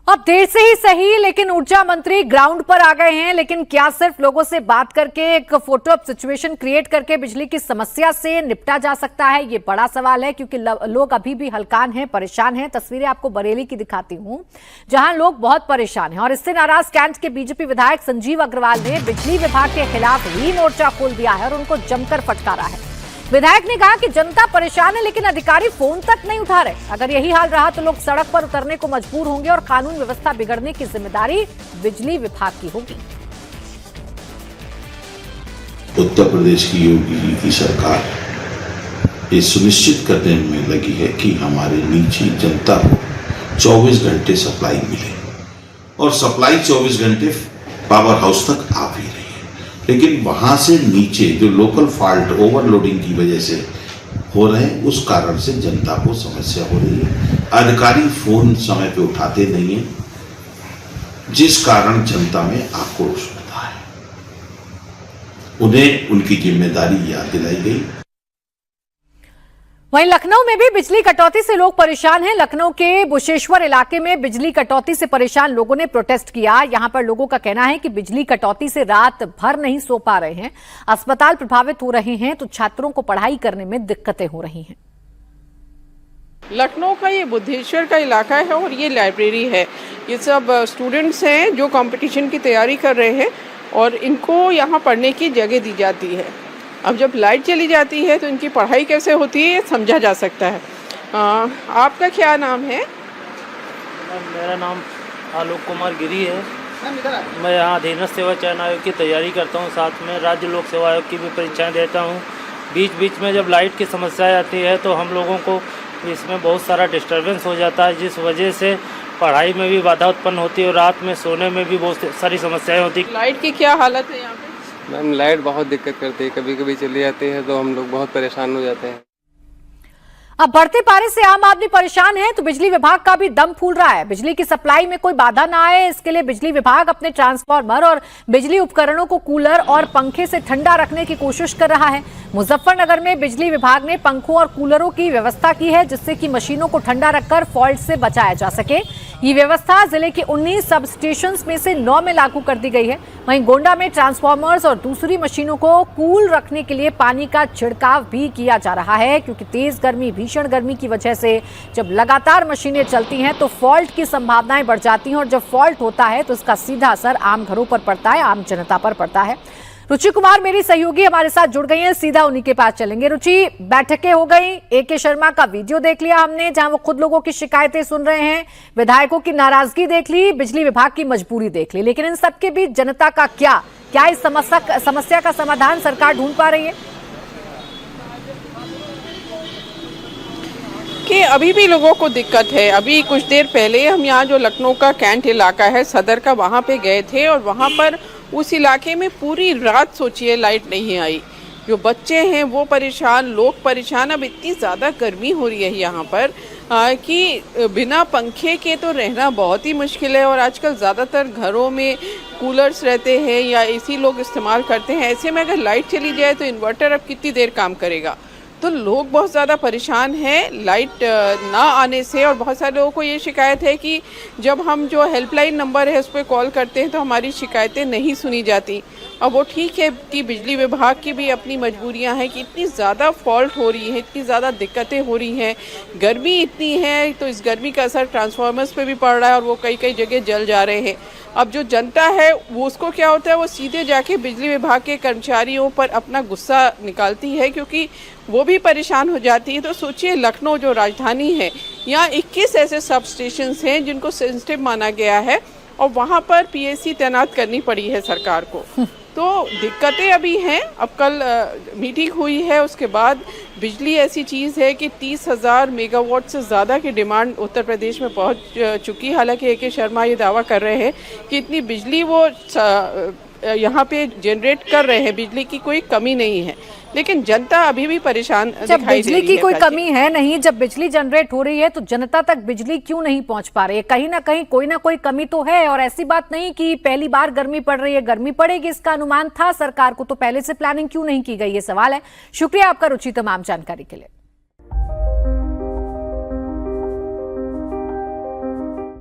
अब देर से ही सही, लेकिन ऊर्जा मंत्री ग्राउंड पर आ गए हैं। लेकिन क्या सिर्फ लोगों से बात करके, एक फोटो ऑप सिचुएशन क्रिएट करके बिजली की समस्या से निपटा जा सकता है? ये बड़ा सवाल है, क्योंकि लोग अभी भी हलकान हैं, परेशान हैं। तस्वीरें आपको बरेली की दिखाती हूं, जहां लोग बहुत परेशान हैं। और इससे नाराज कैंट के बीजेपी विधायक संजीव अग्रवाल ने बिजली विभाग के खिलाफ ही मोर्चा खोल दिया है और उनको जमकर फटकारा है। विधायक ने कहा कि जनता परेशान है, लेकिन अधिकारी फोन तक नहीं उठा रहे। अगर यही हाल रहा तो लोग सड़क पर उतरने को मजबूर होंगे और कानून व्यवस्था बिगड़ने की जिम्मेदारी बिजली विभाग की होगी। उत्तर प्रदेश की योगी जी की सरकार ये सुनिश्चित करने में लगी है कि हमारे निजी जनता को 24 घंटे सप्लाई मिले, और सप्लाई 24 घंटे पावर हाउस तक आ भी रही है। लेकिन वहां से नीचे जो लोकल फॉल्ट ओवरलोडिंग की वजह से हो रहे हैं, उस कारण से जनता को समस्या हो रही है। अधिकारी फोन समय पे उठाते नहीं है, जिस कारण जनता में आक्रोश होता है। उन्हें उनकी जिम्मेदारी याद दिलाई गई। वहीं लखनऊ में भी बिजली कटौती से लोग परेशान हैं। लखनऊ के बुशेश्वर इलाके में बिजली कटौती से परेशान लोगों ने प्रोटेस्ट किया। यहां पर लोगों का कहना है कि बिजली कटौती से रात भर नहीं सो पा रहे हैं, अस्पताल प्रभावित हो रहे हैं, तो छात्रों को पढ़ाई करने में दिक्कतें हो रही हैं। लखनऊ का ये बुद्धेश्वर का इलाका है और ये लाइब्रेरी है। ये सब स्टूडेंट्स हैं जो कंपटीशन की तैयारी कर रहे हैं और इनको यहाँ पढ़ने की जगह दी जाती है। अब जब लाइट चली जाती है तो इनकी पढ़ाई कैसे होती है ये समझा जा सकता है। आपका क्या नाम है? मेरा नाम आलोक कुमार गिरी है। मैं यहाँ अधीनस्थ सेवा चयन आयोग की तैयारी करता हूँ, साथ में राज्य लोक सेवा आयोग की भी परीक्षाएं देता हूँ। बीच बीच में जब लाइट की समस्या आती है तो हम लोगों को इसमें बहुत सारा डिस्टर्बेंस हो जाता है, जिस वजह से पढ़ाई में भी बाधा उत्पन्न होती है और रात में सोने में भी बहुत सारी समस्याएं होती है। लाइट की क्या हालत है यहाँ पे? मैम, लाइट बहुत दिक्कत करती है, कभी कभी चली जाती है तो हम लोग बहुत परेशान हो जाते हैं। अब बढ़ते पारे से आम आदमी परेशान है, तो बिजली विभाग का भी दम फूल रहा है। बिजली की सप्लाई में कोई बाधा ना आए, इसके लिए बिजली विभाग अपने ट्रांसफार्मर और बिजली उपकरणों को कूलर और पंखे से ठंडा रखने की कोशिश कर रहा है। मुजफ्फरनगर में बिजली विभाग ने पंखों और कूलरों की व्यवस्था की है, जिससे कि मशीनों को ठंडा रखकर फॉल्ट से बचाया जा सके। ये व्यवस्था जिले के 19 सब स्टेशन में से 9 में लागू कर दी गई है। वहीं गोंडा में ट्रांसफार्मर्स और दूसरी मशीनों को कूल रखने के लिए पानी का छिड़काव भी किया जा रहा है, क्योंकि तेज गर्मी, भीषण गर्मी की वजह से जब लगातार मशीनें चलती हैं तो फॉल्ट की संभावनाएं बढ़ जाती हैं, और जब फॉल्ट होता है तो इसका सीधा असर आम घरों पर पड़ता है, आम जनता पर पड़ता है। रुचि कुमार मेरी सहयोगी हमारे साथ जुड़ गई हैं, सीधा उन्हीं के पास चलेंगे। रुचि, बैठकें हो गई, AK शर्मा का वीडियो देख लिया हमने, जहां वो खुद लोगों की शिकायतें सुन रहे हैं, विधायकों की नाराजगी देख ली, बिजली विभाग की मजबूरी देख ली, लेकिन इन सबके बीच जनता का क्या इस समस्या का समाधान सरकार ढूंढ पा रही है? कि अभी भी लोगों को दिक्कत है। अभी कुछ देर पहले हम यहाँ जो लखनऊ का कैंट इलाका है सदर का, वहाँ पे गए थे और वहाँ पर उस इलाके में पूरी रात सोचिए लाइट नहीं आई। जो बच्चे हैं वो परेशान, लोग परेशान। अब इतनी ज़्यादा गर्मी हो रही है यहाँ पर कि बिना पंखे के तो रहना बहुत ही मुश्किल है। और आजकल ज़्यादातर घरों में कूलर्स रहते हैं या AC लोग इस्तेमाल करते हैं। ऐसे में अगर लाइट चली जाए तो इन्वर्टर अब कितनी देर काम करेगा। तो लोग बहुत ज़्यादा परेशान हैं लाइट ना आने से। और बहुत सारे लोगों को ये शिकायत है कि जब हम जो हेल्पलाइन नंबर है उस पर कॉल करते हैं तो हमारी शिकायतें नहीं सुनी जाती। अब वो ठीक है कि बिजली विभाग की भी अपनी मजबूरियां हैं कि इतनी ज़्यादा फॉल्ट हो रही है, इतनी ज़्यादा दिक्कतें हो रही हैं, गर्मी इतनी है, तो इस गर्मी का असर ट्रांसफार्मर्स पे भी पड़ रहा है और वो कई कई जगह जल जा रहे हैं। अब जो जनता है वो उसको क्या होता है, वो सीधे जाके बिजली विभाग के कर्मचारियों पर अपना गुस्सा निकालती है, क्योंकि वो भी परेशान हो जाती है। तो सोचिए लखनऊ जो राजधानी है, यहाँ 21 ऐसे सब स्टेशन हैं जिनको सेंसिटिव माना गया है और वहाँ पर PAC तैनात करनी पड़ी है सरकार को। तो दिक्कतें अभी हैं। अब कल मीटिंग हुई है, उसके बाद बिजली ऐसी चीज़ है कि 30,000 मेगावाट से ज़्यादा की डिमांड उत्तर प्रदेश में पहुंच चुकी। हालांकि AK शर्मा ये दावा कर रहे हैं कि इतनी बिजली वो यहाँ पे जनरेट कर रहे हैं, बिजली की कोई कमी नहीं है, लेकिन जनता अभी भी परेशान दिखाई दे रही है। बिजली की कोई कमी है नहीं, जब बिजली जनरेट हो रही है तो जनता तक बिजली क्यों नहीं पहुंच पा रही है? कहीं ना कहीं कोई ना कोई कमी तो है। और ऐसी बात नहीं कि पहली बार गर्मी पड़ रही है, गर्मी पड़ेगी इसका अनुमान था सरकार को, तो पहले से प्लानिंग क्यों नहीं की गई, ये सवाल है। शुक्रिया आपका रुचि तमाम जानकारी के लिए।